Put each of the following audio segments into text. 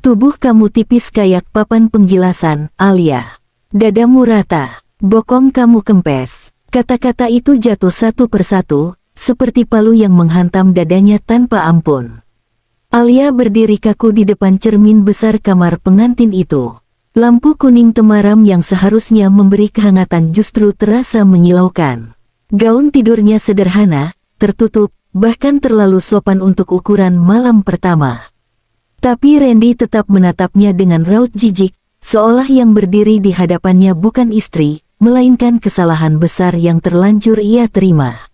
Tubuh kamu tipis kayak papan penggilasan, Alia. Dadamu rata, bokong kamu kempes. Kata-kata itu jatuh satu persatu, seperti palu yang menghantam dadanya tanpa ampun. Alia berdiri kaku di depan cermin besar kamar pengantin itu. Lampu kuning temaram yang seharusnya memberi kehangatan justru terasa menyilaukan. Gaun tidurnya sederhana, tertutup, bahkan terlalu sopan untuk ukuran malam pertama. Tapi Randy tetap menatapnya dengan raut jijik, seolah yang berdiri di hadapannya bukan istri, melainkan kesalahan besar yang terlanjur ia terima.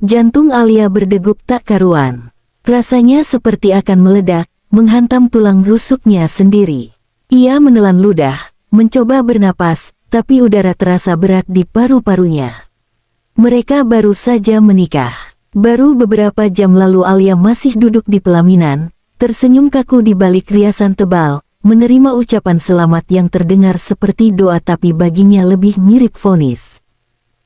Jantung Alia berdegup tak karuan. Rasanya seperti akan meledak, menghantam tulang rusuknya sendiri. Ia menelan ludah, mencoba bernapas, tapi udara terasa berat di paru-parunya. Mereka baru saja menikah. Baru beberapa jam lalu Alia masih duduk di pelaminan, tersenyum kaku di balik riasan tebal, menerima ucapan selamat yang terdengar seperti doa tapi baginya lebih mirip vonis.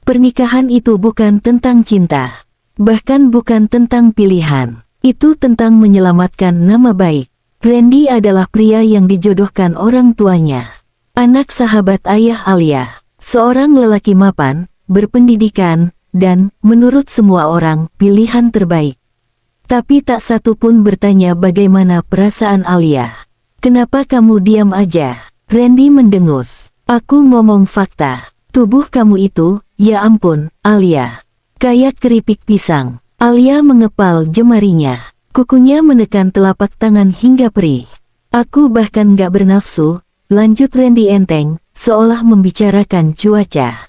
Pernikahan itu bukan tentang cinta, bahkan bukan tentang pilihan. Itu tentang menyelamatkan nama baik. Randy adalah pria yang dijodohkan orang tuanya. Anak sahabat ayah Alia, seorang lelaki mapan, berpendidikan, dan, menurut semua orang, pilihan terbaik. Tapi tak satu pun bertanya bagaimana perasaan Alia. Kenapa kamu diam aja? Randy mendengus. Aku ngomong fakta. Tubuh kamu itu, ya ampun, Alia. Kayak keripik pisang. Alia mengepal jemarinya. Kukunya menekan telapak tangan hingga perih. Aku bahkan gak bernafsu, lanjut Randy enteng, seolah membicarakan cuaca.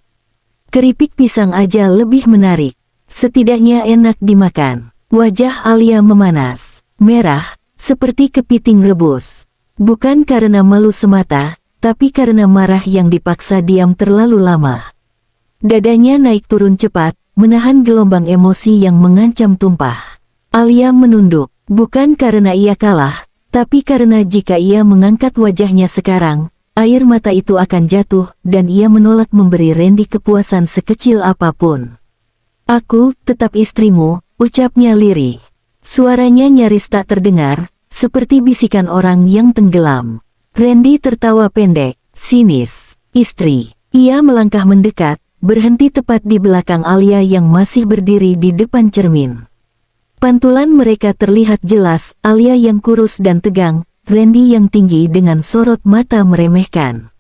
Keripik pisang aja lebih menarik. Setidaknya enak dimakan. Wajah Alia memanas, merah, seperti kepiting rebus. Bukan karena malu semata, tapi karena marah yang dipaksa diam terlalu lama. Dadanya naik turun cepat, menahan gelombang emosi yang mengancam tumpah. Alia menunduk, bukan karena ia kalah, tapi karena jika ia mengangkat wajahnya sekarang, air mata itu akan jatuh, dan ia menolak memberi Randy kepuasan sekecil apapun. Aku tetap istrimu, ucapnya lirih. Suaranya nyaris tak terdengar, seperti bisikan orang yang tenggelam. Randy tertawa pendek, sinis. Istri. Ia melangkah mendekat, berhenti tepat di belakang Alia yang masih berdiri di depan cermin. Pantulan mereka terlihat jelas, Alia yang kurus dan tegang, Randy yang tinggi dengan sorot mata meremehkan.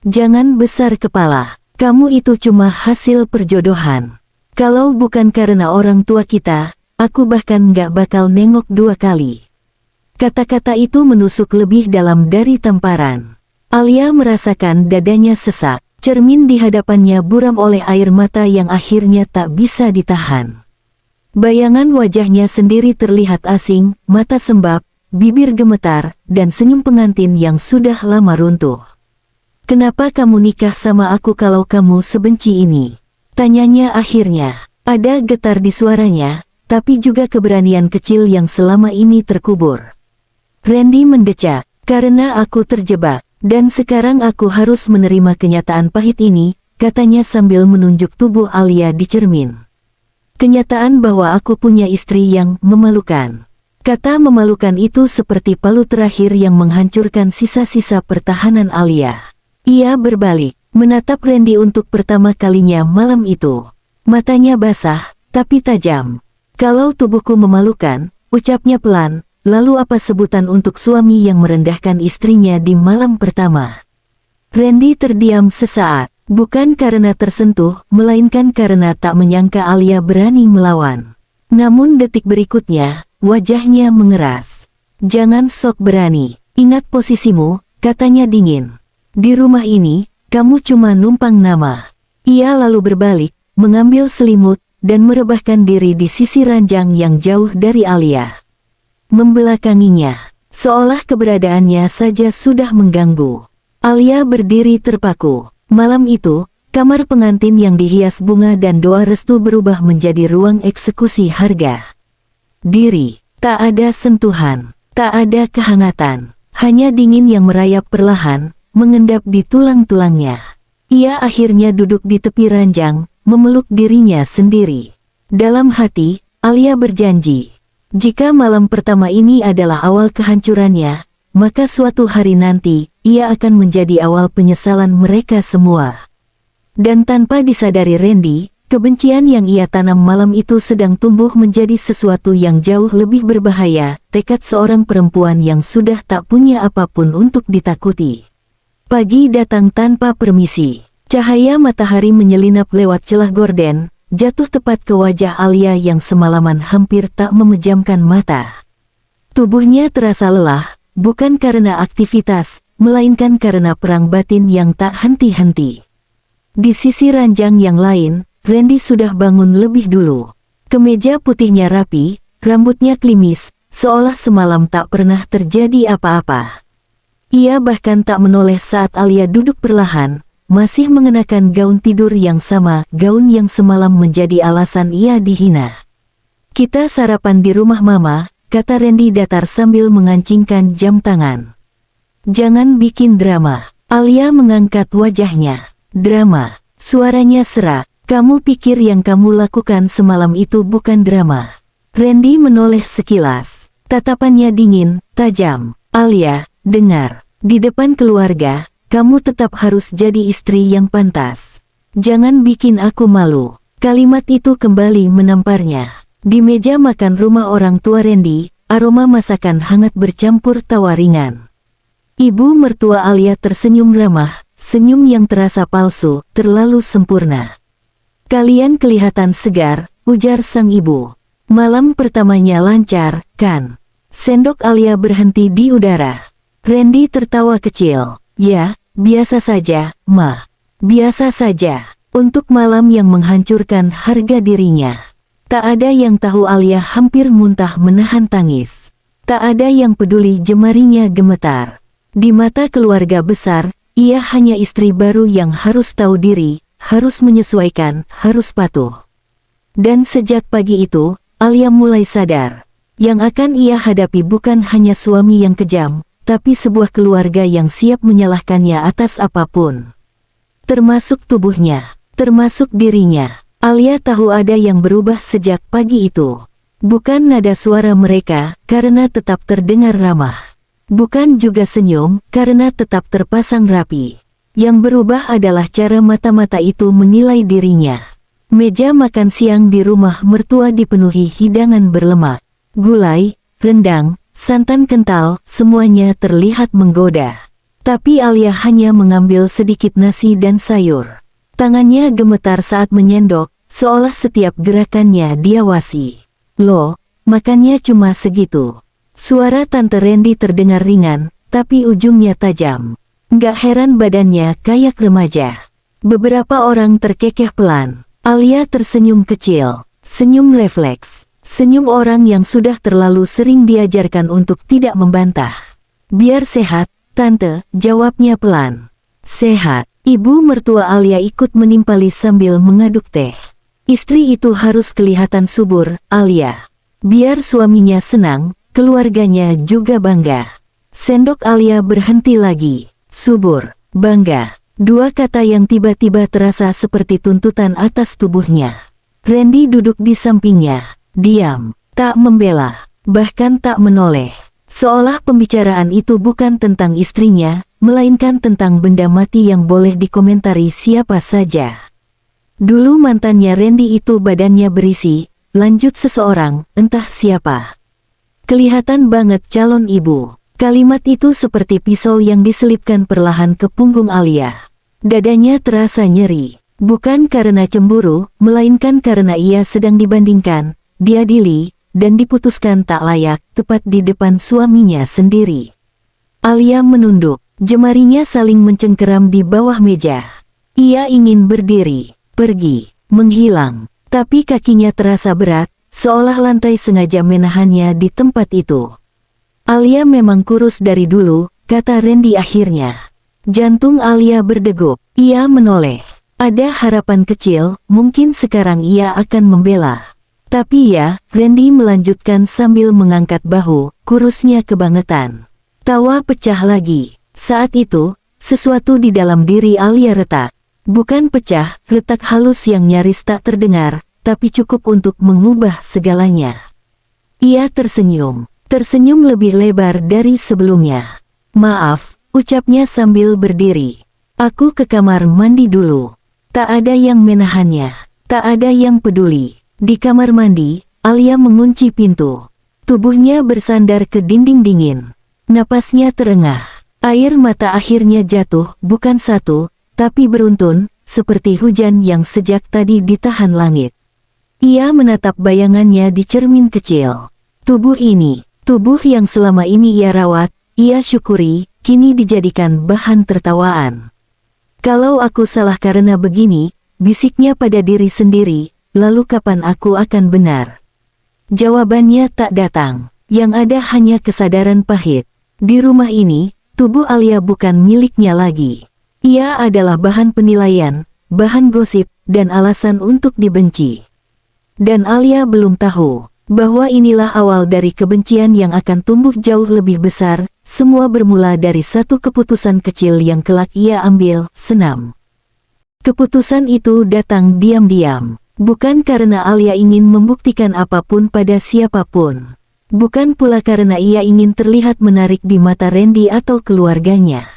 Jangan besar kepala, kamu itu cuma hasil perjodohan. Kalau bukan karena orang tua kita, aku bahkan gak bakal nengok dua kali. Kata-kata itu menusuk lebih dalam dari tamparan. Alia merasakan dadanya sesak, cermin di hadapannya buram oleh air mata yang akhirnya tak bisa ditahan. Bayangan wajahnya sendiri terlihat asing, mata sembab, bibir gemetar, dan senyum pengantin yang sudah lama runtuh. Kenapa kamu nikah sama aku kalau kamu sebenci ini? Tanyanya akhirnya. Ada getar di suaranya, tapi juga keberanian kecil yang selama ini terkubur. Randy mendecak, karena aku terjebak, dan sekarang aku harus menerima kenyataan pahit ini, katanya sambil menunjuk tubuh Alia di cermin. Kenyataan bahwa aku punya istri yang memalukan. Kata memalukan itu seperti palu terakhir yang menghancurkan sisa-sisa pertahanan Alia. Ia berbalik, menatap Randy untuk pertama kalinya malam itu. Matanya basah, tapi tajam. Kalau tubuhku memalukan, ucapnya pelan, lalu apa sebutan untuk suami yang merendahkan istrinya di malam pertama? Randy terdiam sesaat, bukan karena tersentuh, melainkan karena tak menyangka Alia berani melawan. Namun detik berikutnya, wajahnya mengeras. Jangan sok berani, ingat posisimu, katanya dingin. Di rumah ini, kamu cuma numpang nama. Ia lalu berbalik, mengambil selimut, dan merebahkan diri di sisi ranjang yang jauh dari Alia. Membelakanginya, seolah keberadaannya saja sudah mengganggu. Alia berdiri terpaku. Malam itu, kamar pengantin yang dihias bunga dan doa restu berubah menjadi ruang eksekusi harga diri. Tak ada sentuhan, tak ada kehangatan, hanya dingin yang merayap perlahan, mengendap di tulang-tulangnya. Ia akhirnya duduk di tepi ranjang, memeluk dirinya sendiri. Dalam hati, Alia berjanji, jika malam pertama ini adalah awal kehancurannya, maka suatu hari nanti, ia akan menjadi awal penyesalan mereka semua. Dan tanpa disadari Randy, kebencian yang ia tanam malam itu sedang tumbuh menjadi sesuatu yang jauh lebih berbahaya, tekad seorang perempuan yang sudah tak punya apapun untuk ditakuti. Pagi datang tanpa permisi. Cahaya matahari menyelinap lewat celah gorden, jatuh tepat ke wajah Alia yang semalaman hampir tak memejamkan mata. Tubuhnya terasa lelah, bukan karena aktivitas, melainkan karena perang batin yang tak henti-henti. Di sisi ranjang yang lain, Randy sudah bangun lebih dulu. Kemeja putihnya rapi, rambutnya klimis, seolah semalam tak pernah terjadi apa-apa. Ia bahkan tak menoleh saat Alia duduk perlahan, masih mengenakan gaun tidur yang sama, gaun yang semalam menjadi alasan ia dihina. "Kita sarapan di rumah Mama," kata Randy datar sambil mengancingkan jam tangan. "Jangan bikin drama." Alia mengangkat wajahnya. "Drama?" Suaranya serak. "Kamu pikir yang kamu lakukan semalam itu bukan drama?" Randy menoleh sekilas. Tatapannya dingin, tajam. "Alia, dengar. Di depan keluarga, kamu tetap harus jadi istri yang pantas. Jangan bikin aku malu." Kalimat itu kembali menamparnya. Di meja makan rumah orang tua Randy, aroma masakan hangat bercampur tawa ringan. Ibu mertua Alia tersenyum ramah, senyum yang terasa palsu, terlalu sempurna. "Kalian kelihatan segar," ujar sang ibu. "Malam pertamanya lancar, kan?" Sendok Alia berhenti di udara. Randy tertawa kecil. "Ya, biasa saja, Ma. Biasa saja." Untuk malam yang menghancurkan harga dirinya. Tak ada yang tahu Alia hampir muntah menahan tangis. Tak ada yang peduli jemarinya gemetar. Di mata keluarga besar, ia hanya istri baru yang harus tahu diri, harus menyesuaikan, harus patuh. Dan sejak pagi itu, Alia mulai sadar. Yang akan ia hadapi bukan hanya suami yang kejam, tapi sebuah keluarga yang siap menyalahkannya atas apapun. Termasuk tubuhnya, termasuk dirinya. Alia tahu ada yang berubah sejak pagi itu. Bukan nada suara mereka, karena tetap terdengar ramah. Bukan juga senyum, karena tetap terpasang rapi. Yang berubah adalah cara mata-mata itu menilai dirinya. Meja makan siang di rumah mertua dipenuhi hidangan berlemak. Gulai, rendang, santan kental, semuanya terlihat menggoda. Tapi Alia hanya mengambil sedikit nasi dan sayur. Tangannya gemetar saat menyendok, seolah setiap gerakannya diawasi. "Loh, makannya cuma segitu." Suara Tante Randy terdengar ringan, tapi ujungnya tajam. Nggak heran badannya kayak remaja. Beberapa orang terkekeh pelan. Alia tersenyum kecil. Senyum refleks. Senyum orang yang sudah terlalu sering diajarkan untuk tidak membantah. "Biar sehat, Tante," jawabnya pelan. "Sehat." Ibu mertua Alia ikut menimpali sambil mengaduk teh. "Istri itu harus kelihatan subur, Alia. Biar suaminya senang, keluarganya juga bangga." Sendok Alia berhenti lagi. Subur, bangga. Dua kata yang tiba-tiba terasa seperti tuntutan atas tubuhnya. Randy duduk di sampingnya. Diam, tak membela, bahkan tak menoleh. Seolah pembicaraan itu bukan tentang istrinya, melainkan tentang benda mati yang boleh dikomentari siapa saja. "Dulu mantannya Randy itu badannya berisi," lanjut seseorang, entah siapa. "Kelihatan banget calon ibu." Kalimat itu seperti pisau yang diselipkan perlahan ke punggung Alia. Dadanya terasa nyeri. Bukan karena cemburu, melainkan karena ia sedang dibandingkan, diadili, dan diputuskan tak layak, tepat di depan suaminya sendiri. Alia menunduk, jemarinya saling mencengkeram di bawah meja. Ia ingin berdiri, pergi, menghilang, tapi kakinya terasa berat, seolah lantai sengaja menahannya di tempat itu. "Alia memang kurus dari dulu," kata Randy akhirnya. Jantung Alia berdegup. Ia menoleh. Ada harapan kecil, mungkin sekarang ia akan membela. "Tapi ya," Randy melanjutkan sambil mengangkat bahu, kurusnya kebangetan. Tawa pecah lagi. Saat itu, sesuatu di dalam diri Alia retak. Bukan pecah, retak halus yang nyaris tak terdengar, tapi cukup untuk mengubah segalanya. Ia tersenyum. Tersenyum lebih lebar dari sebelumnya. Maaf, ucapnya sambil berdiri. Aku ke kamar mandi dulu. Tak ada yang menahannya. Tak ada yang peduli. Di kamar mandi, Alia mengunci pintu. Tubuhnya bersandar ke dinding dingin. Napasnya terengah. Air mata akhirnya jatuh, bukan satu, tapi beruntun, seperti hujan yang sejak tadi ditahan langit. Ia menatap bayangannya di cermin kecil. Tubuh ini, tubuh yang selama ini ia rawat, ia syukuri, kini dijadikan bahan tertawaan. Kalau aku salah karena begini, bisiknya pada diri sendiri, lalu kapan aku akan benar? Jawabannya tak datang, yang ada hanya kesadaran pahit. Di rumah ini, tubuh Alia bukan miliknya lagi. Ia adalah bahan penilaian, bahan gosip, dan alasan untuk dibenci. Dan Alia belum tahu bahwa inilah awal dari kebencian yang akan tumbuh jauh lebih besar. Semua bermula dari satu keputusan kecil yang kelak ia ambil, senam. Keputusan itu datang diam-diam, bukan karena Alia ingin membuktikan apapun pada siapapun. Bukan pula karena ia ingin terlihat menarik di mata Randy atau keluarganya.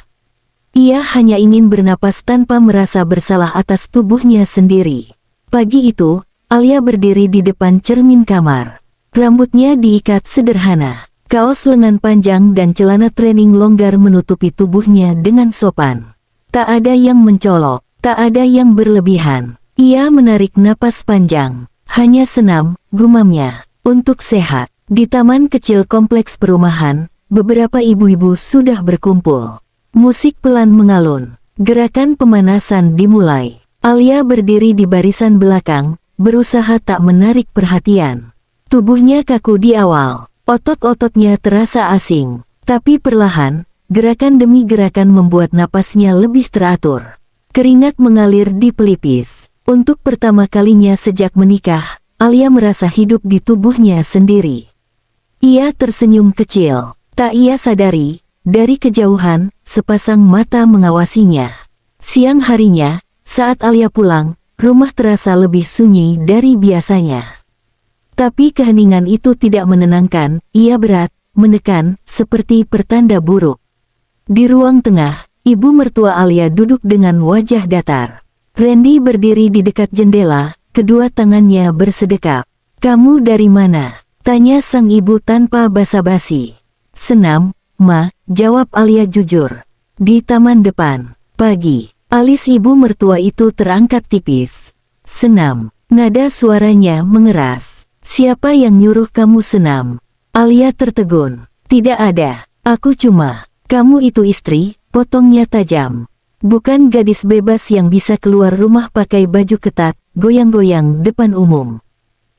Ia hanya ingin bernapas tanpa merasa bersalah atas tubuhnya sendiri. Pagi itu, Alia berdiri di depan cermin kamar. Rambutnya diikat sederhana. Kaos lengan panjang dan celana training longgar menutupi tubuhnya dengan sopan. Tak ada yang mencolok, tak ada yang berlebihan. Ia menarik napas panjang. Hanya senam, gumamnya. Untuk sehat. Di taman kecil kompleks perumahan, beberapa ibu-ibu sudah berkumpul. Musik pelan mengalun. Gerakan pemanasan dimulai. Alia berdiri di barisan belakang, berusaha tak menarik perhatian. Tubuhnya kaku di awal. Otot-ototnya terasa asing, tapi perlahan, gerakan demi gerakan membuat napasnya lebih teratur. Keringat mengalir di pelipis. Untuk pertama kalinya sejak menikah, Alia merasa hidup di tubuhnya sendiri. Ia tersenyum kecil. Tak ia sadari, dari kejauhan, sepasang mata mengawasinya. Siang harinya, saat Alia pulang, rumah terasa lebih sunyi dari biasanya. Tapi keheningan itu tidak menenangkan, ia berat, menekan, seperti pertanda buruk. Di ruang tengah, ibu mertua Alia duduk dengan wajah datar. Randy berdiri di dekat jendela, kedua tangannya bersedekap. "Kamu dari mana?" tanya sang ibu tanpa basa-basi. "Senam, Ma," jawab Alia jujur. "Di taman depan." Pagi, alis ibu mertua itu terangkat tipis. "Senam." Nada suaranya mengeras. "Siapa yang nyuruh kamu senam?" Alia tertegun. "Tidak ada. Aku cuma..." "Kamu itu istri," potongnya tajam. "Bukan gadis bebas yang bisa keluar rumah pakai baju ketat, goyang-goyang depan umum."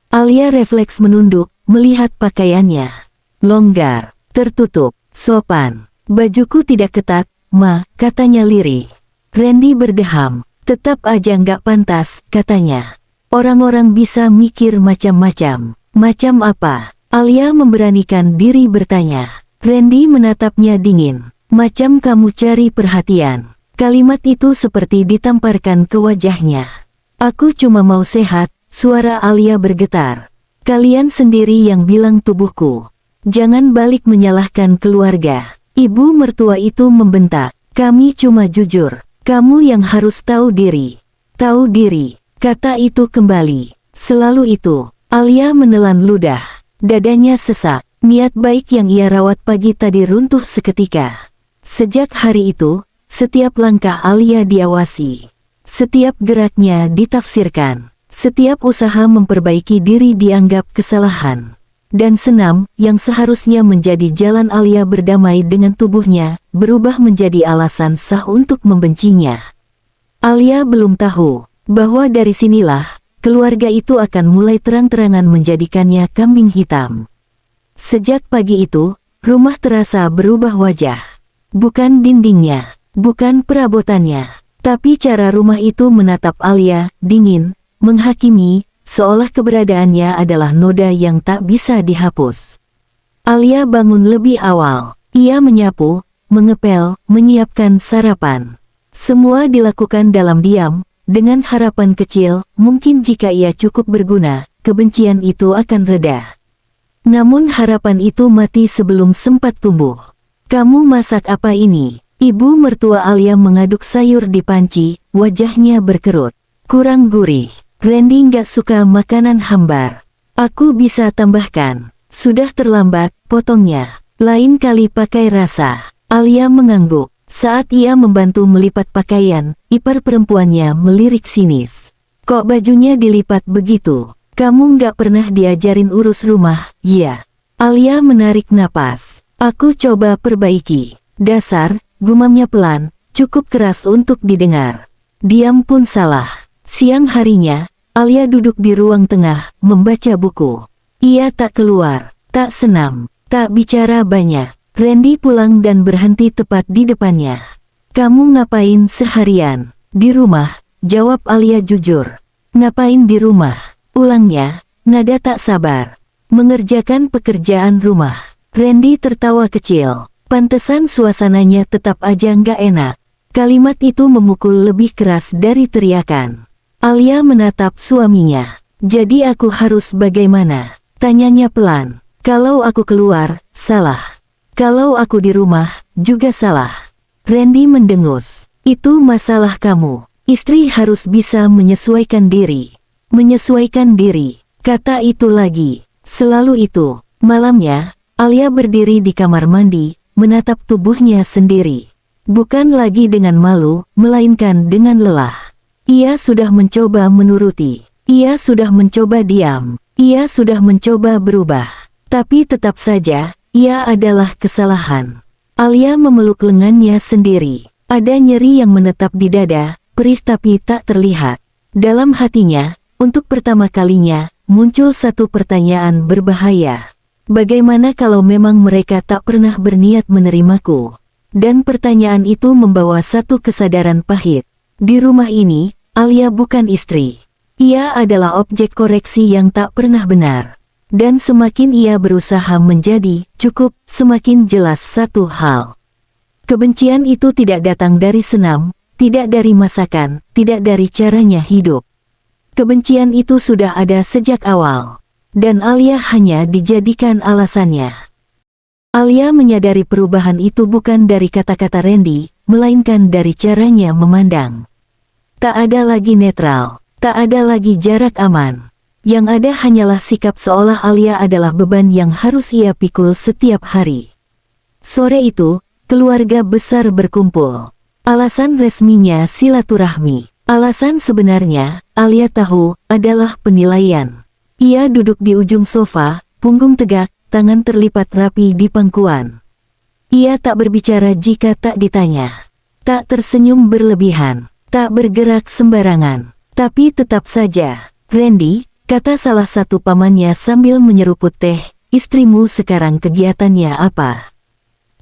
Alia refleks menunduk, melihat pakaiannya. Longgar, tertutup, sopan. "Bajuku tidak ketat, Ma," katanya lirih. Randy berdeham. "Tetap aja nggak pantas," katanya. "Orang-orang bisa mikir macam-macam." "Macam apa?" Alia memberanikan diri bertanya. Randy menatapnya dingin. "Macam kamu cari perhatian." Kalimat itu seperti ditamparkan ke wajahnya. "Aku cuma mau sehat," suara Alia bergetar. "Kalian sendiri yang bilang tubuhku." "Jangan balik menyalahkan keluarga." Ibu mertua itu membentak. "Kami cuma jujur. Kamu yang harus tahu diri." "Tahu diri." Kata itu kembali. Selalu itu. Alia menelan ludah. Dadanya sesak. Niat baik yang ia rawat pagi tadi runtuh seketika. Sejak hari itu, setiap langkah Alia diawasi. Setiap geraknya ditafsirkan. Setiap usaha memperbaiki diri dianggap kesalahan. Dan senam, yang seharusnya menjadi jalan Alia berdamai dengan tubuhnya, berubah menjadi alasan sah untuk membencinya. Alia belum tahu bahwa dari sinilah, keluarga itu akan mulai terang-terangan menjadikannya kambing hitam. Sejak pagi itu, rumah terasa berubah wajah. Bukan dindingnya, bukan perabotannya, tapi cara rumah itu menatap Alia, dingin, menghakimi, seolah keberadaannya adalah noda yang tak bisa dihapus. Alia bangun lebih awal. Ia menyapu, mengepel, menyiapkan sarapan. Semua dilakukan dalam diam, dengan harapan kecil, mungkin jika ia cukup berguna, kebencian itu akan reda. Namun harapan itu mati sebelum sempat tumbuh. Kamu masak apa ini? Ibu mertua Alia mengaduk sayur di panci, wajahnya berkerut. Kurang gurih. Randy nggak suka makanan hambar. Aku bisa tambahkan. Sudah terlambat, potongnya. Lain kali pakai rasa. Alia mengangguk. Saat ia membantu melipat pakaian, ipar perempuannya melirik sinis. Kok bajunya dilipat begitu? Kamu nggak pernah diajarin urus rumah, ya? Alia menarik napas. Aku coba perbaiki. Dasar, gumamnya pelan, cukup keras untuk didengar. Diam pun salah. Siang harinya, Alia duduk di ruang tengah, membaca buku. Ia tak keluar, tak senam, tak bicara banyak. Randy pulang dan berhenti tepat di depannya. Kamu ngapain seharian? Di rumah, jawab Alia jujur. Ngapain di rumah? Ulangnya, nada tak sabar. Mengerjakan pekerjaan rumah. Randy tertawa kecil. Pantesan suasananya tetap aja nggak enak. Kalimat itu memukul lebih keras dari teriakan. Alia menatap suaminya. Jadi aku harus bagaimana? Tanyanya pelan. Kalau aku keluar, salah. Kalau aku di rumah, juga salah. Randy mendengus. Itu masalah kamu. Istri harus bisa menyesuaikan diri. Menyesuaikan diri. Kata itu lagi. Selalu itu. Malamnya, Alia berdiri di kamar mandi, menatap tubuhnya sendiri. Bukan lagi dengan malu, melainkan dengan lelah. Ia sudah mencoba menuruti. Ia sudah mencoba diam. Ia sudah mencoba berubah. Tapi tetap saja, ia adalah kesalahan. Alia memeluk lengannya sendiri. Ada nyeri yang menetap di dada, perih tapi tak terlihat. Dalam hatinya, untuk pertama kalinya, muncul satu pertanyaan berbahaya. Bagaimana kalau memang mereka tak pernah berniat menerimaku? Dan pertanyaan itu membawa satu kesadaran pahit. Di rumah ini, Alia bukan istri. Ia adalah objek koreksi yang tak pernah benar. Dan semakin ia berusaha menjadi cukup, semakin jelas satu hal. Kebencian itu tidak datang dari senam, tidak dari masakan, tidak dari caranya hidup. Kebencian itu sudah ada sejak awal. Dan Alia hanya dijadikan alasannya. Alia menyadari perubahan itu bukan dari kata-kata Randy, melainkan dari caranya memandang. Tak ada lagi netral, tak ada lagi jarak aman. Yang ada hanyalah sikap seolah Alia adalah beban yang harus ia pikul setiap hari. Sore itu, keluarga besar berkumpul. Alasan resminya silaturahmi. Alasan sebenarnya, Alia tahu, adalah penilaian. Ia duduk di ujung sofa, punggung tegak, tangan terlipat rapi di pangkuan. Ia tak berbicara jika tak ditanya. Tak tersenyum berlebihan, tak bergerak sembarangan. Tapi tetap saja, Randy, kata salah satu pamannya sambil menyeruput teh, istrimu sekarang kegiatannya apa?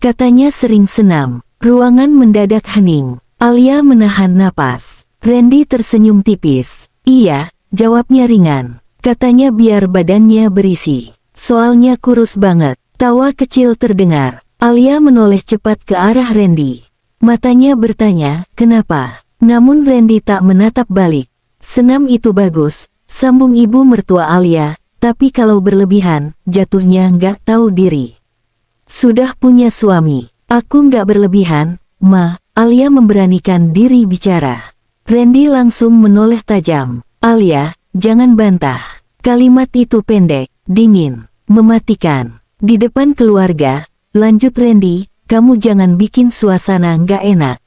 Katanya sering senam. Ruangan mendadak hening. Alia menahan napas. Randy tersenyum tipis. Iya, jawabnya ringan. Katanya biar badannya berisi. Soalnya kurus banget. Tawa kecil terdengar. Alia menoleh cepat ke arah Randy. Matanya bertanya, kenapa? Namun Randy tak menatap balik. Senam itu bagus, sambung ibu mertua Alia, tapi kalau berlebihan, jatuhnya nggak tahu diri. Sudah punya suami. Aku nggak berlebihan, Ma. Alia memberanikan diri bicara. Randy langsung menoleh tajam. Alia, jangan bantah. Kalimat itu pendek, dingin, mematikan. Di depan keluarga, lanjut Randy, kamu jangan bikin suasana nggak enak.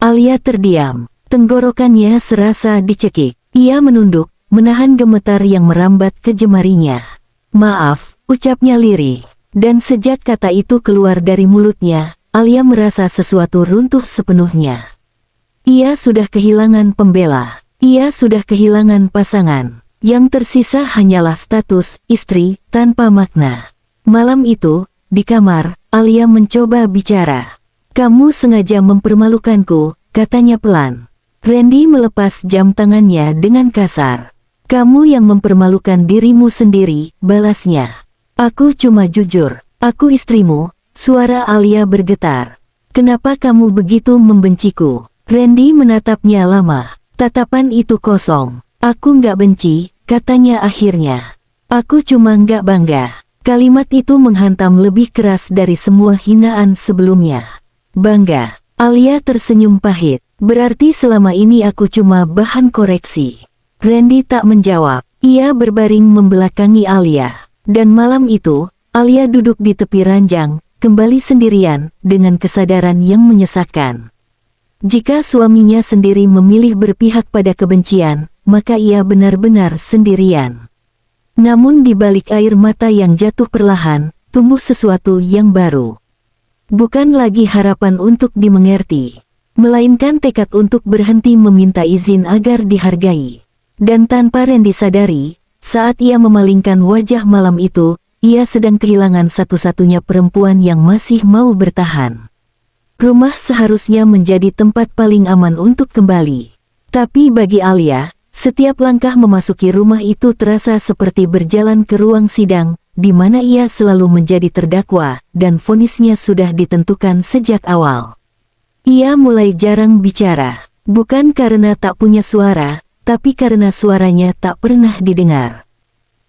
Alia terdiam, tenggorokannya serasa dicekik. Ia menunduk, menahan gemetar yang merambat ke jemarinya. Maaf, ucapnya lirih. Dan sejak kata itu keluar dari mulutnya, Alia merasa sesuatu runtuh sepenuhnya. Ia sudah kehilangan pembela. Ia sudah kehilangan pasangan. Yang tersisa hanyalah status istri tanpa makna. Malam itu, di kamar, Alia mencoba bicara. Kamu sengaja mempermalukanku, katanya pelan. Randy melepas jam tangannya dengan kasar. Kamu yang mempermalukan dirimu sendiri, balasnya. Aku cuma jujur, aku istrimu. Suara Alia bergetar. Kenapa kamu begitu membenciku? Randy menatapnya lama. Tatapan itu kosong. Aku nggak benci, katanya akhirnya. Aku cuma nggak bangga. Kalimat itu menghantam lebih keras dari semua hinaan sebelumnya. Bangga. Alia tersenyum pahit. Berarti selama ini aku cuma bahan koreksi. Randy tak menjawab. Ia berbaring membelakangi Alia. Dan malam itu, Alia duduk di tepi ranjang, kembali sendirian, dengan kesadaran yang menyesakkan. Jika suaminya sendiri memilih berpihak pada kebencian, maka ia benar-benar sendirian. Namun di balik air mata yang jatuh perlahan, tumbuh sesuatu yang baru. Bukan lagi harapan untuk dimengerti, melainkan tekad untuk berhenti meminta izin agar dihargai. Dan tanpa Randy sadari, saat ia memalingkan wajah malam itu, ia sedang kehilangan satu-satunya perempuan yang masih mau bertahan. Rumah seharusnya menjadi tempat paling aman untuk kembali. Tapi bagi Alia, setiap langkah memasuki rumah itu terasa seperti berjalan ke ruang sidang, di mana ia selalu menjadi terdakwa, dan vonisnya sudah ditentukan sejak awal. Ia mulai jarang bicara, bukan karena tak punya suara, tapi karena suaranya tak pernah didengar.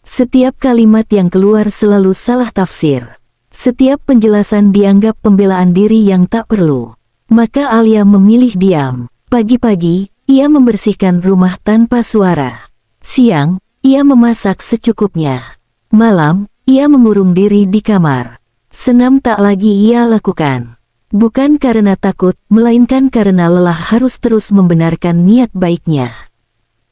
Setiap kalimat yang keluar selalu salah tafsir. Setiap penjelasan dianggap pembelaan diri yang tak perlu. Maka Alia memilih diam. Pagi-pagi, ia membersihkan rumah tanpa suara. Siang, ia memasak secukupnya. Malam, ia mengurung diri di kamar. Senam tak lagi ia lakukan. Bukan karena takut, melainkan karena lelah harus terus membenarkan niat baiknya.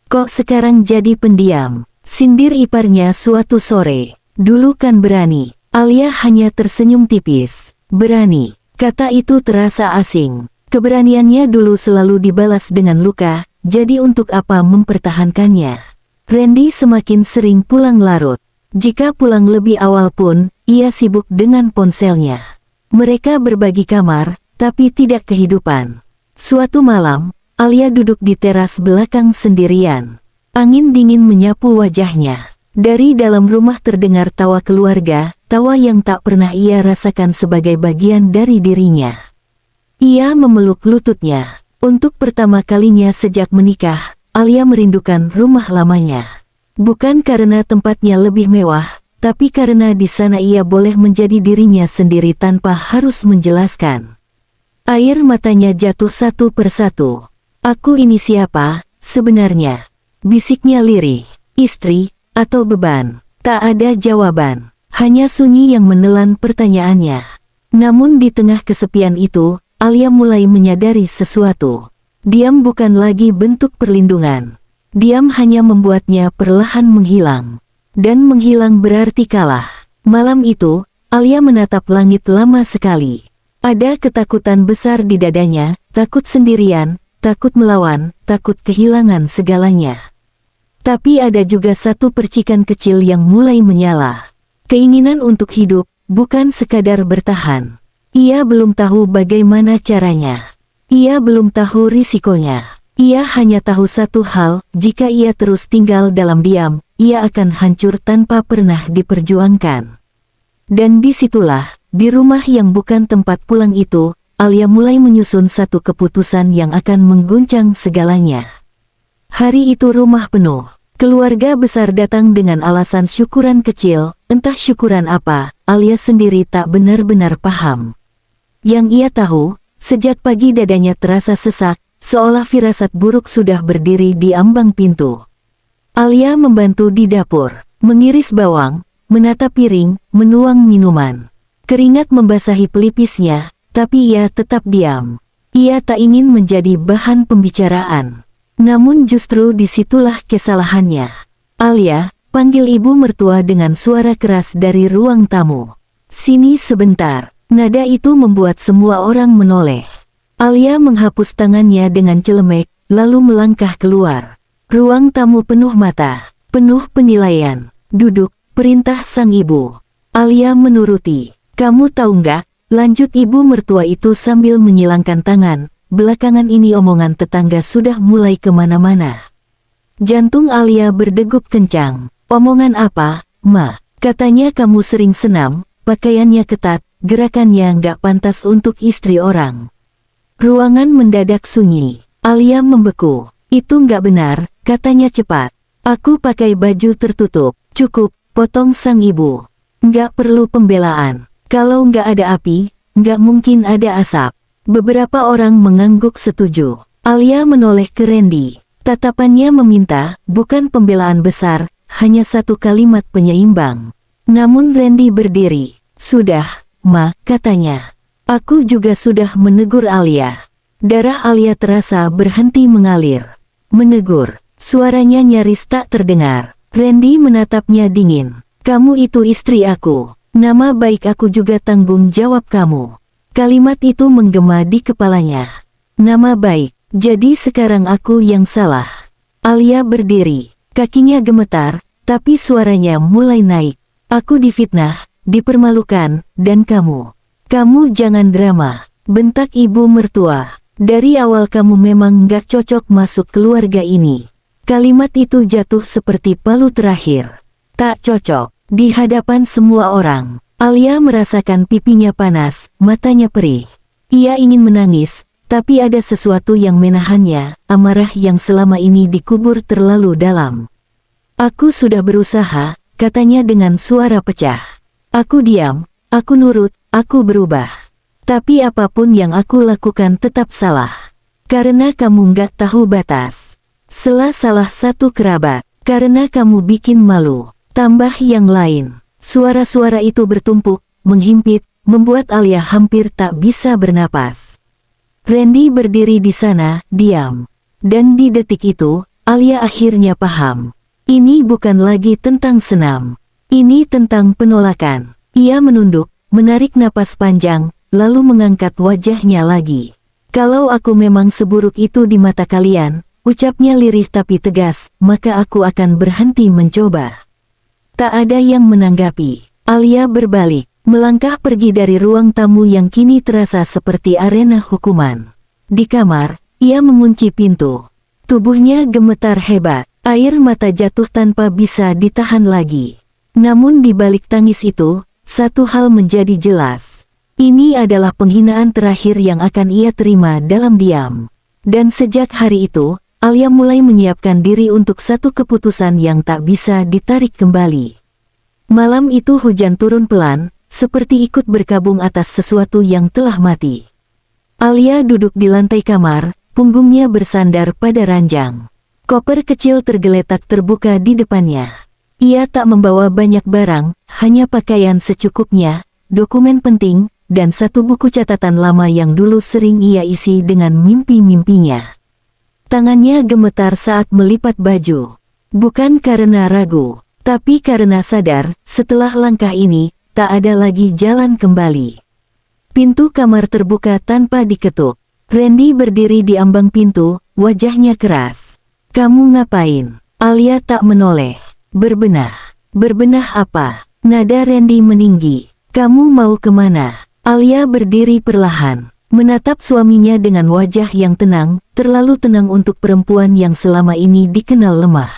Kok sekarang jadi pendiam? Sindir iparnya suatu sore. Dulu kan berani. Alia hanya tersenyum tipis. Berani. Kata itu terasa asing. Keberaniannya dulu selalu dibalas dengan luka, jadi untuk apa mempertahankannya? Randy semakin sering pulang larut. Jika pulang lebih awal pun, ia sibuk dengan ponselnya. Mereka berbagi kamar, tapi tidak kehidupan. Suatu malam, Alia duduk di teras belakang sendirian. Angin dingin menyapu wajahnya. Dari dalam rumah terdengar tawa keluarga, tawa yang tak pernah ia rasakan sebagai bagian dari dirinya. Ia memeluk lututnya. Untuk pertama kalinya sejak menikah, Alia merindukan rumah lamanya. Bukan karena tempatnya lebih mewah, tapi karena di sana ia boleh menjadi dirinya sendiri tanpa harus menjelaskan. Air matanya jatuh satu persatu. Aku ini siapa, sebenarnya? Bisiknya lirih. Istri, atau beban? Tak ada jawaban. Hanya sunyi yang menelan pertanyaannya. Namun di tengah kesepian itu, Alia mulai menyadari sesuatu. Diam bukan lagi bentuk perlindungan. Diam hanya membuatnya perlahan menghilang. Dan menghilang berarti kalah. Malam itu, Alia menatap langit lama sekali. Ada ketakutan besar di dadanya, takut sendirian, takut melawan, takut kehilangan segalanya. Tapi ada juga satu percikan kecil yang mulai menyala. Keinginan untuk hidup, bukan sekadar bertahan. Ia belum tahu bagaimana caranya. Ia belum tahu risikonya. Ia hanya tahu satu hal, jika ia terus tinggal dalam diam, ia akan hancur tanpa pernah diperjuangkan. Dan disitulah, di rumah yang bukan tempat pulang itu, Alia mulai menyusun satu keputusan yang akan mengguncang segalanya. Hari itu rumah penuh. Keluarga besar datang dengan alasan syukuran kecil, entah syukuran apa, Alia sendiri tak benar-benar paham. Yang ia tahu, sejak pagi dadanya terasa sesak, seolah firasat buruk sudah berdiri di ambang pintu. Alia membantu di dapur, mengiris bawang, menata piring, menuang minuman. Keringat membasahi pelipisnya, tapi ia tetap diam. Ia tak ingin menjadi bahan pembicaraan. Namun justru disitulah kesalahannya. Alia, panggil ibu mertua dengan suara keras dari ruang tamu. Sini sebentar. Nada itu membuat semua orang menoleh. Alia menghapus tangannya dengan celemek, lalu melangkah keluar. Ruang tamu penuh mata, penuh penilaian. Duduk, perintah sang ibu. Alia menuruti. Kamu tahu nggak? Lanjut ibu mertua itu sambil menyilangkan tangan. Belakangan ini omongan tetangga sudah mulai kemana-mana. Jantung Alia berdegup kencang. Omongan apa, Ma? Katanya kamu sering senam, pakaiannya ketat, gerakannya nggak pantas untuk istri orang. Ruangan mendadak sunyi. Alia membeku. Itu nggak benar, katanya cepat. Aku pakai baju tertutup. Cukup, potong sang ibu. Nggak perlu pembelaan. Kalau nggak ada api, nggak mungkin ada asap. Beberapa orang mengangguk setuju. Alia menoleh ke Randy. Tatapannya meminta, bukan pembelaan besar, hanya satu kalimat penyeimbang. Namun Randy berdiri. Sudah, Ma, katanya. Aku juga sudah menegur Alia. Darah Alia terasa berhenti mengalir. Menegur. Suaranya nyaris tak terdengar. Randy menatapnya dingin. Kamu itu istri aku. Nama baik aku juga tanggung jawab kamu. Kalimat itu menggema di kepalanya. Nama baik. Jadi sekarang aku yang salah. Alia berdiri. Kakinya gemetar, tapi suaranya mulai naik. Aku difitnah, dipermalukan, dan kamu. Kamu jangan drama. Bentak ibu mertua. Dari awal kamu memang gak cocok masuk keluarga ini. Kalimat itu jatuh seperti palu terakhir. Tak cocok. Di hadapan semua orang, Alia merasakan pipinya panas, matanya perih. Ia ingin menangis, tapi ada sesuatu yang menahannya, amarah yang selama ini dikubur terlalu dalam. Aku sudah berusaha, katanya dengan suara pecah. Aku diam, aku nurut, aku berubah. Tapi apapun yang aku lakukan tetap salah. Karena kamu gak tahu batas. Salah satu kerabat, karena kamu bikin malu. Tambah yang lain. Suara-suara itu bertumpuk, menghimpit, membuat Alia hampir tak bisa bernapas. Randy berdiri di sana, diam. Dan di detik itu, Alia akhirnya paham. Ini bukan lagi tentang senam. Ini tentang penolakan. Ia menunduk, menarik napas panjang, lalu mengangkat wajahnya lagi. Kalau aku memang seburuk itu di mata kalian, ucapnya lirih tapi tegas, maka aku akan berhenti mencoba. Tak ada yang menanggapi. Alia berbalik, melangkah pergi dari ruang tamu yang kini terasa seperti arena hukuman. Di kamar, ia mengunci pintu. Tubuhnya gemetar hebat, air mata jatuh tanpa bisa ditahan lagi. Namun di balik tangis itu, satu hal menjadi jelas. Ini adalah penghinaan terakhir yang akan ia terima dalam diam. Dan sejak hari itu, Alia mulai menyiapkan diri untuk satu keputusan yang tak bisa ditarik kembali. Malam itu hujan turun pelan, seperti ikut berkabung atas sesuatu yang telah mati. Alia duduk di lantai kamar, punggungnya bersandar pada ranjang. Koper kecil tergeletak terbuka di depannya. Ia tak membawa banyak barang, hanya pakaian secukupnya, dokumen penting, dan satu buku catatan lama yang dulu sering ia isi dengan mimpi-mimpinya. Tangannya gemetar saat melipat baju. Bukan karena ragu, tapi karena sadar, setelah langkah ini, tak ada lagi jalan kembali. Pintu kamar terbuka tanpa diketuk. Randy berdiri di ambang pintu, wajahnya keras. Kamu ngapain? Alia tak menoleh. Berbenah. Berbenah apa? Nada Randy meninggi. Kamu mau kemana? Alia berdiri perlahan. Menatap suaminya dengan wajah yang tenang, terlalu tenang untuk perempuan yang selama ini dikenal lemah.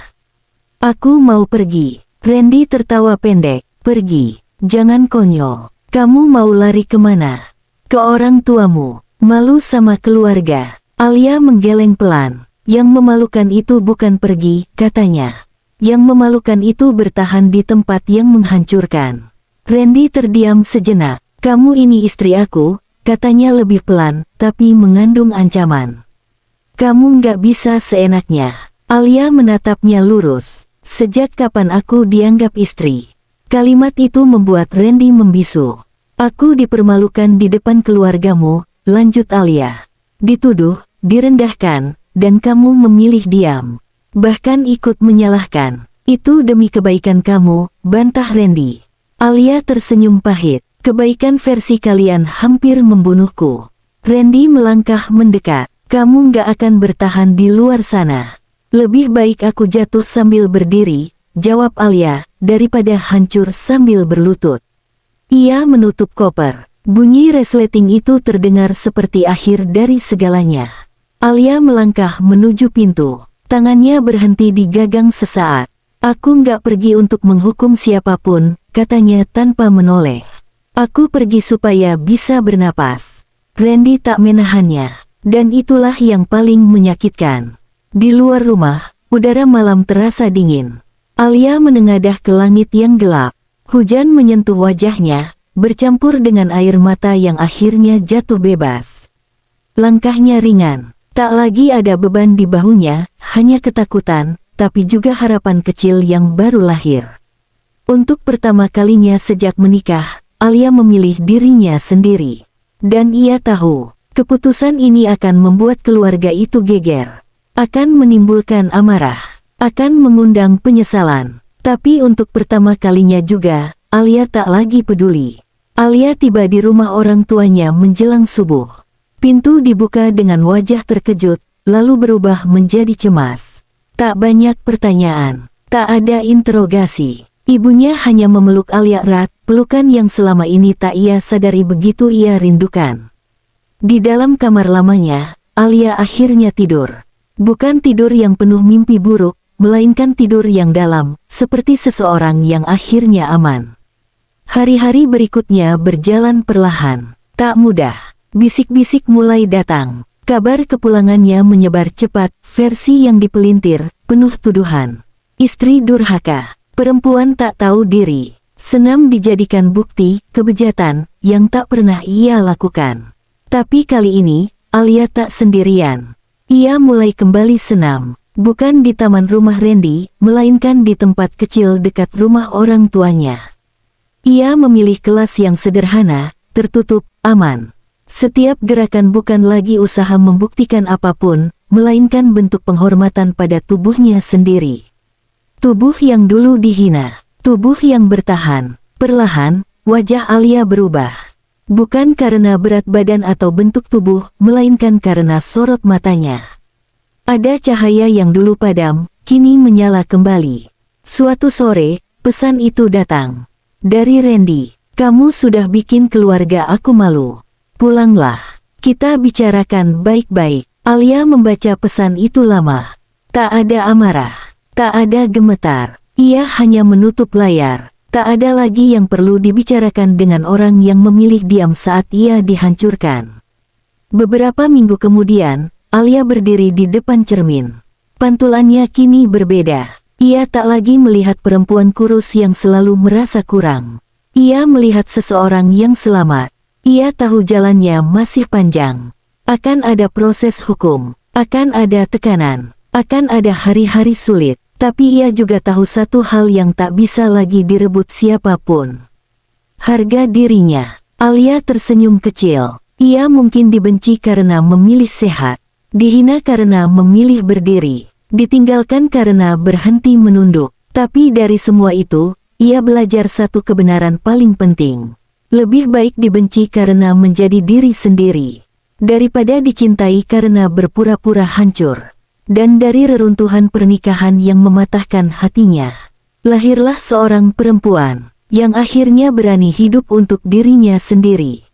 Aku mau pergi. Randy tertawa pendek. Pergi. Jangan konyol. Kamu mau lari kemana? Ke orang tuamu. Malu sama keluarga. Alia menggeleng pelan. Yang memalukan itu bukan pergi, katanya. Yang memalukan itu bertahan di tempat yang menghancurkan. Randy terdiam sejenak. Kamu ini istri aku, katanya lebih pelan, tapi mengandung ancaman. Kamu nggak bisa seenaknya. Alia menatapnya lurus. Sejak kapan aku dianggap istri? Kalimat itu membuat Randy membisu. Aku dipermalukan di depan keluargamu, lanjut Alia. Dituduh, direndahkan, dan kamu memilih diam. Bahkan ikut menyalahkan. Itu demi kebaikan kamu, bantah Randy. Alia tersenyum pahit. Kebaikan versi kalian hampir membunuhku. Randy melangkah mendekat. Kamu nggak akan bertahan di luar sana. Lebih baik aku jatuh sambil berdiri, jawab Alia, daripada hancur sambil berlutut. Ia menutup koper. Bunyi resleting itu terdengar seperti akhir dari segalanya. Alia melangkah menuju pintu. Tangannya berhenti di gagang sesaat. Aku nggak pergi untuk menghukum siapapun, katanya tanpa menoleh. Aku pergi supaya bisa bernapas. Randy tak menahannya. Dan itulah yang paling menyakitkan. Di luar rumah, udara malam terasa dingin. Alia menengadah ke langit yang gelap. Hujan menyentuh wajahnya, bercampur dengan air mata yang akhirnya jatuh bebas. Langkahnya ringan, tak lagi ada beban di bahunya, hanya ketakutan, tapi juga harapan kecil yang baru lahir. Untuk pertama kalinya sejak menikah, Alia memilih dirinya sendiri. Dan ia tahu, keputusan ini akan membuat keluarga itu geger. Akan menimbulkan amarah, akan mengundang penyesalan. Tapi untuk pertama kalinya juga, Alia tak lagi peduli. Alia tiba di rumah orang tuanya menjelang subuh. Pintu dibuka dengan wajah terkejut, lalu berubah menjadi cemas. Tak banyak pertanyaan, tak ada interogasi. Ibunya hanya memeluk Alia erat, pelukan yang selama ini tak ia sadari begitu ia rindukan. Di dalam kamar lamanya, Alia akhirnya tidur. Bukan tidur yang penuh mimpi buruk, melainkan tidur yang dalam, seperti seseorang yang akhirnya aman. Hari-hari berikutnya berjalan perlahan, tak mudah. Bisik-bisik mulai datang. Kabar kepulangannya menyebar cepat, versi yang dipelintir, penuh tuduhan. Istri durhaka, perempuan tak tahu diri, senam dijadikan bukti, kebejatan, yang tak pernah ia lakukan. Tapi kali ini, Alia tak sendirian. Ia mulai kembali senam. Bukan di taman rumah Randy, melainkan di tempat kecil dekat rumah orang tuanya. Ia memilih kelas yang sederhana, tertutup, aman. Setiap gerakan bukan lagi usaha membuktikan apapun, melainkan bentuk penghormatan pada tubuhnya sendiri. Tubuh yang dulu dihina, tubuh yang bertahan. Perlahan, wajah Alia berubah. Bukan karena berat badan atau bentuk tubuh, melainkan karena sorot matanya. Ada cahaya yang dulu padam, kini menyala kembali. Suatu sore, pesan itu datang. Dari Randy, kamu sudah bikin keluarga aku malu. Pulanglah, kita bicarakan baik-baik. Alia membaca pesan itu lama. Tak ada amarah, tak ada gemetar. Ia hanya menutup layar. Tak ada lagi yang perlu dibicarakan dengan orang yang memilih diam saat ia dihancurkan. Beberapa minggu kemudian, Alia berdiri di depan cermin. Pantulannya kini berbeda. Ia tak lagi melihat perempuan kurus yang selalu merasa kurang. Ia melihat seseorang yang selamat. Ia tahu jalannya masih panjang. Akan ada proses hukum, akan ada tekanan, akan ada hari-hari sulit. Tapi ia juga tahu satu hal yang tak bisa lagi direbut siapapun. Harga dirinya. Alia tersenyum kecil. Ia mungkin dibenci karena memilih sehat. Dihina karena memilih berdiri, ditinggalkan karena berhenti menunduk. Tapi dari semua itu, ia belajar satu kebenaran paling penting. Lebih baik dibenci karena menjadi diri sendiri, daripada dicintai karena berpura-pura hancur. Dan dari reruntuhan pernikahan yang mematahkan hatinya, lahirlah seorang perempuan, yang akhirnya berani hidup untuk dirinya sendiri.